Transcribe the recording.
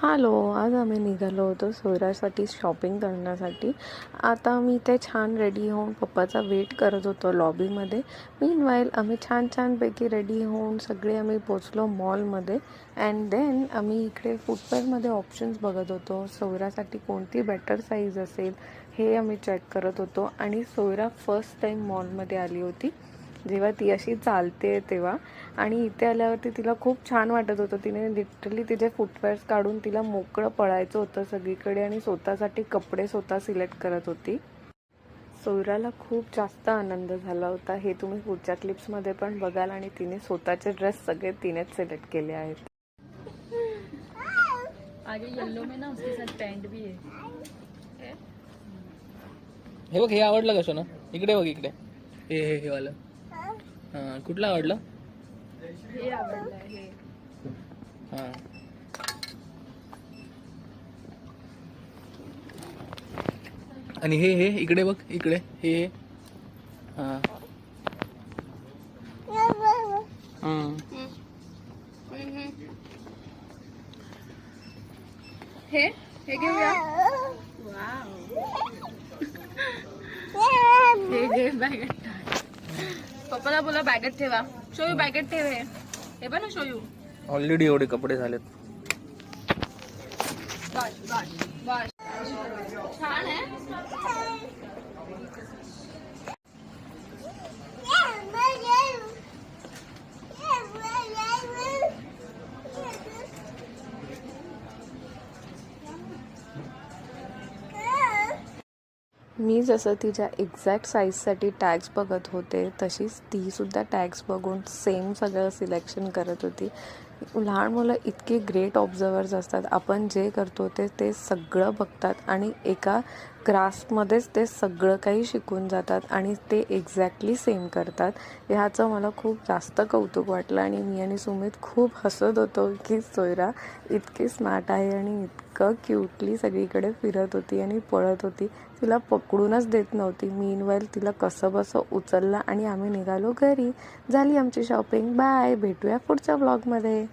Hello, आज आम्ही निघालो होतो सोयरासाठी शॉपिंग करण्यासाठी. आता मी ते छान रेडी होऊन पप्पाचा वेट करत होतो लॉबीमध्ये. मीनवाईल आम्ही छानपैकी रेडी होऊन सगळे आम्ही पोचलो मॉलमध्ये. अँड देन आम्ही इकडे फुटवेअरमध्ये ऑप्शन्स बघत होतो. सोयरासाठी कोणती बेटर साईज असेल हे आम्ही चेक करत होतो. आणि सोयरा फर्स्ट टाईम मॉलमध्ये आली होती जेव्हा ती अशी चालते तेव्हा. आणि इथे आल्यावरती तिला खूप छान वाटत होतं. तिने लिटरली तिचे फुटवेअर्स काढून तिला मोकळं पळायचं होतं सगळीकडे आणि स्वतःसाठी कपडे स्वतः सिलेक्ट करत होती. सोयराला खूप जास्त आनंद झाला होता. हे तुम्ही पुढच्या क्लिप्समध्ये पण बघाल. आणि तिने स्वतःचे ड्रेस सगळे तिनेच सिलेक्ट केले आहेत. आगे येलो में ना उसके साथ पैंट भी है. हे बघ, हे आवडलं का सोना? इकडे बघ, इकडे हे वालं. हां, कुठलं आवडलं? हे आवडलं हे. हां, आणि हे इकडे बघ, इकडे हे. हां, हे घेऊया. वाव. हे घे बॅगेत टाक. पप्पाला बोला बॅगेत ठेवा. शोयू बॅगेत ठेव. हे पण शोयू. ऑलरेडी एवढे कपडे झालेत. बस छान आहे. मी जसं तिच्या एक्झॅक्ट साईजसाठी टॅग्स बघत होते तशीच तीसुद्धा टॅग्स बघून सेम सगळं सिलेक्शन करत होती. लहान मुलं इतके ग्रेट ऑब्झर्वर्स असतात. आपण जे करतो ते सगळं बघतात आणि एका ग्रास्पमध्येच ते सगळं काही शिकून जातात आणि ते एक्झॅक्टली सेम करतात. ह्याचं मला खूप जास्त कौतुक वाटलं. आणि मी आणि सुमित खूप हसत होतो की सोयरा इतकी स्मार्ट आहे आणि इतकं क्यूटली सगळीकडे फिरत होती आणि पळत होती. तिला पकडूनच देत नव्हती. मीनवाईल तिला कसं बसं उचललं आणि आम्ही निघालो घरी. झाली आमची शॉपिंग. बाय, भेटूया पुढच्या ब्लॉगमध्ये.